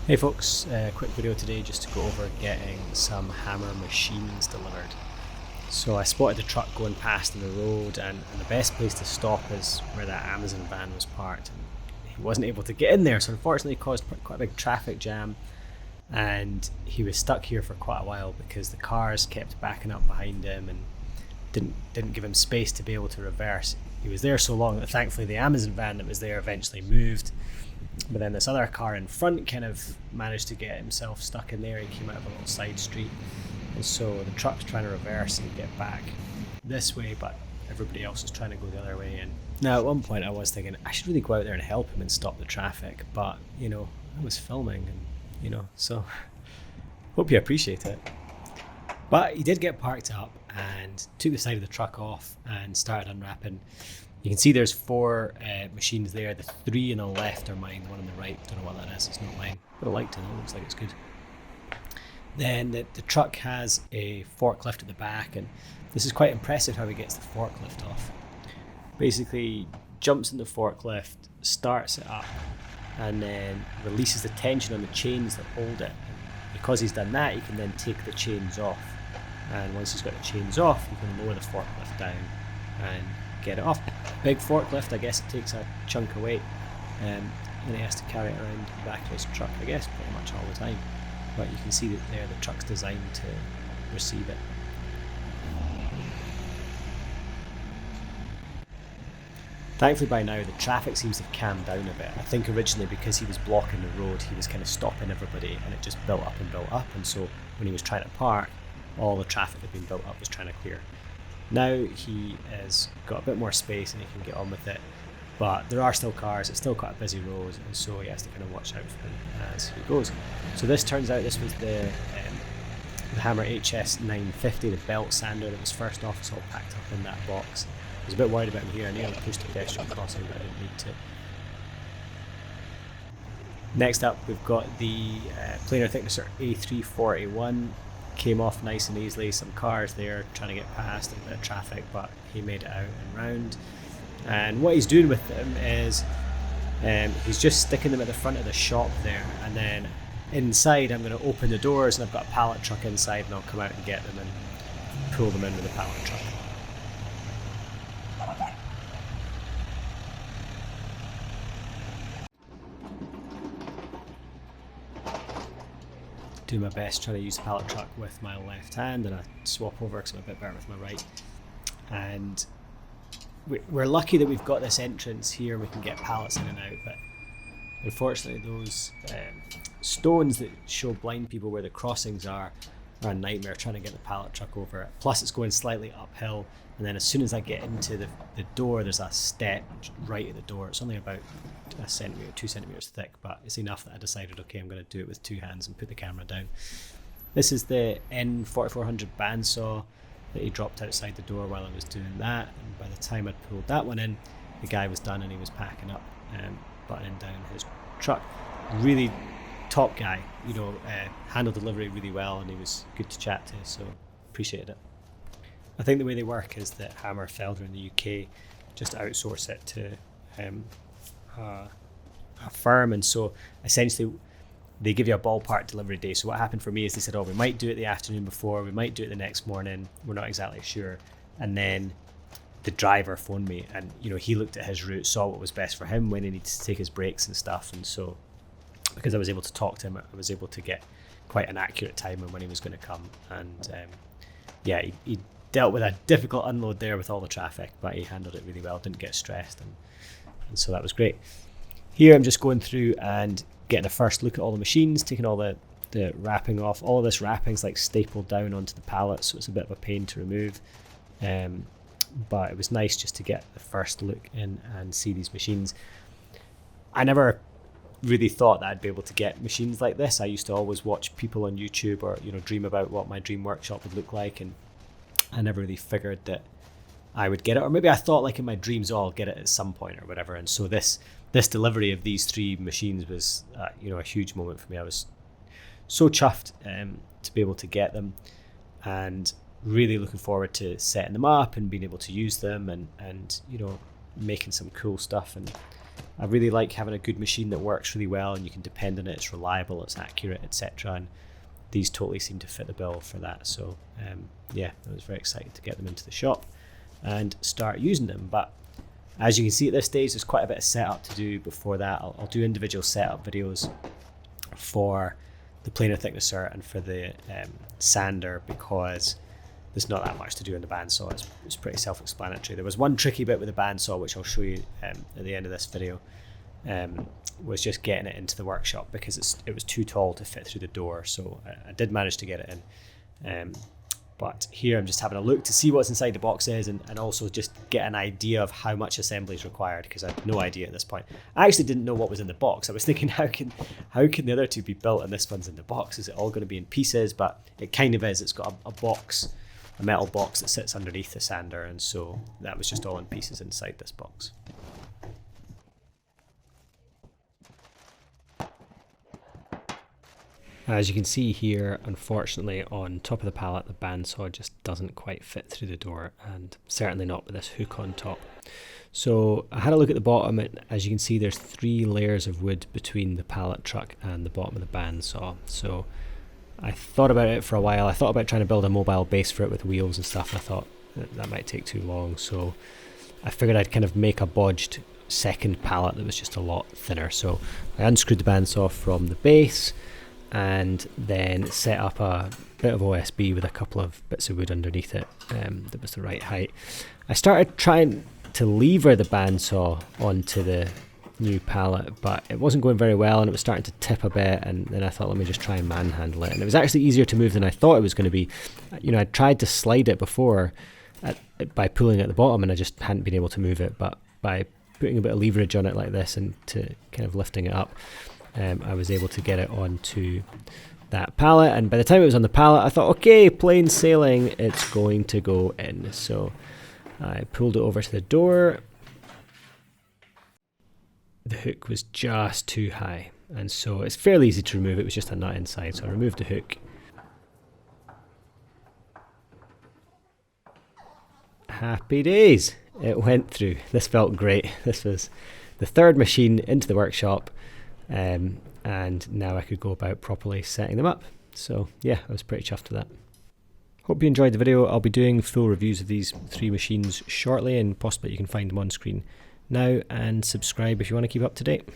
Hey folks, quick video today just to go over getting some hammer machines delivered. So I spotted the truck going past on the road and the best place to stop is where that Amazon van was parked. And he wasn't able to get in there, so unfortunately it caused quite a big traffic jam, and he was stuck here for quite a while because the cars kept backing up behind him and didn't give him space to be able to reverse. He was there so long that thankfully the Amazon van that was there eventually moved. But then this other car in front kind of managed to get himself stuck in there. He came out of a little side street, and so the truck's trying to reverse and get back this way, but everybody else is trying to go the other way. And now at one point I was thinking I should really go out there and help him and stop the traffic, but I was filming, and so hope you appreciate it. But he did get parked up and took the side of the truck off and started unwrapping. You can see there's 4 machines there. The 3 on the left are mine, the one on the right, don't know what that is, it's not mine, but I liked it, it looks like it's good. Then the truck has a forklift at the back, and this is quite impressive how he gets the forklift off. Basically jumps in the forklift, starts it up, and then releases the tension on the chains that hold it. And because he's done that, he can then take the chains off, and once he's got the chains off, he can lower the forklift down and get it off. Big forklift, I guess it takes a chunk of weight, and he has to carry it around the back of his truck, I guess, pretty much all the time. But you can see that there the truck's designed to receive it. Thankfully by now the traffic seems to have calmed down a bit. I think originally because he was blocking the road, he was kind of stopping everybody, and it just built up, and so when he was trying to park, all the traffic that had been built up was trying to clear. Now he has got a bit more space and he can get on with it, but there are still cars, it's still quite a busy road, and so he has to kind of watch out for them as he goes. So this turns out this was the Hammer HS950, the belt sander that was first off. It's all packed up in that box. I was a bit worried about him here. I nearly pushed a pedestrian crossing, but I didn't need to. Next up we've got the planar thicknesser A341. Came off nice and easily, some cars there trying to get past, a bit of traffic, but he made it out and round. And what he's doing with them is he's just sticking them at the front of the shop there, and then inside I'm going to open the doors and I've got a pallet truck inside, and I'll come out and get them and pull them in with the pallet truck. Do my best trying to use the pallet truck with my left hand, and I swap over because I'm a bit better with my right. And we're lucky that we've got this entrance here, we can get pallets in and out, but unfortunately those stones that show blind people where the crossings are a nightmare trying to get the pallet truck over it. Plus it's going slightly uphill, and then as soon as I get into the door, there's a step right at the door. It's only about 2 centimeters thick, but it's enough that I decided, okay, I'm going to do it with 2 hands and put the camera down. This is the N4400 bandsaw that he dropped outside the door while I was doing that, and by the time I'd pulled that one in, the guy was done and he was packing up, buttoning down his truck. Really top guy, handled delivery really well, and he was good to chat to, so appreciated it. I think the way they work is that Hammer Felder in the UK just outsource it to a firm, and so essentially they give you a ballpark delivery day. So what happened for me is they said, we might do it the afternoon before, we might do it the next morning, we're not exactly sure. And then the driver phoned me, and he looked at his route, saw what was best for him, when he needed to take his breaks and stuff, and so because I was able to talk to him, I was able to get quite an accurate time on when he was going to come. And he dealt with a difficult unload there with all the traffic, but he handled it really well, didn't get stressed, and so that was great. Here I'm just going through and getting a first look at all the machines, taking all the wrapping off. All of this wrapping's like stapled down onto the pallet, so it's a bit of a pain to remove, but it was nice just to get the first look in and see these machines. I never really thought that I'd be able to get machines like this. I used to always watch people on YouTube or dream about what my dream workshop would look like, and I never really figured that I would get it, or maybe I thought like in my dreams, I'll get it at some point or whatever. And so this delivery of these 3 machines was a huge moment for me. I was so chuffed to be able to get them, and really looking forward to setting them up and being able to use them and making some cool stuff and I really like having a good machine that works really well and you can depend on it, it's reliable, it's accurate, etc. And these totally seem to fit the bill for that. So yeah, I was very excited to get them into the shop and start using them. But as you can see at this stage, there's quite a bit of setup to do before that. I'll do individual setup videos for the planer thicknesser and for the sander, because there's not that much to do in the bandsaw. It's pretty self-explanatory. There was one tricky bit with the bandsaw, which I'll show you at the end of this video, was just getting it into the workshop because it was too tall to fit through the door. So I did manage to get it in. But here I'm just having a look to see what's inside the boxes and also just get an idea of how much assembly is required, because I had no idea at this point. I actually didn't know what was in the box. I was thinking, how can the other two be built and this one's in the box? Is it all going to be in pieces? But it kind of is. It's got a box, a metal box that sits underneath the sander, and so that was just all in pieces inside this box. As you can see here, unfortunately, on top of the pallet, the bandsaw just doesn't quite fit through the door, and certainly not with this hook on top. So I had a look at the bottom, and as you can see, there's 3 layers of wood between the pallet truck and the bottom of the bandsaw. So I thought about it for a while. I thought about trying to build a mobile base for it with wheels and stuff, and I thought that might take too long. So I figured I'd kind of make a bodged second pallet that was just a lot thinner. So I unscrewed the bandsaw from the base, and then set up a bit of OSB with a couple of bits of wood underneath it that was the right height. I started trying to lever the bandsaw onto the new pallet, but it wasn't going very well and it was starting to tip a bit, and then I thought, let me just try and manhandle it. And it was actually easier to move than I thought it was going to be. You know, I tried to slide it before by pulling at the bottom and I just hadn't been able to move it, but by putting a bit of leverage on it like this and to kind of lifting it up, I was able to get it onto that pallet, and by the time it was on the pallet I thought, okay, plain sailing, it's going to go in. So I pulled it over to the door. The hook was just too high, and so it's fairly easy to remove. It was just a nut inside, so I removed the hook. Happy days, it went through. This felt great. This was the 3rd machine into the workshop. And now I could go about properly setting them up. So yeah, I was pretty chuffed with that. Hope you enjoyed the video. I'll be doing full reviews of these 3 machines shortly, and possibly you can find them on screen now, and subscribe if you want to keep up to date.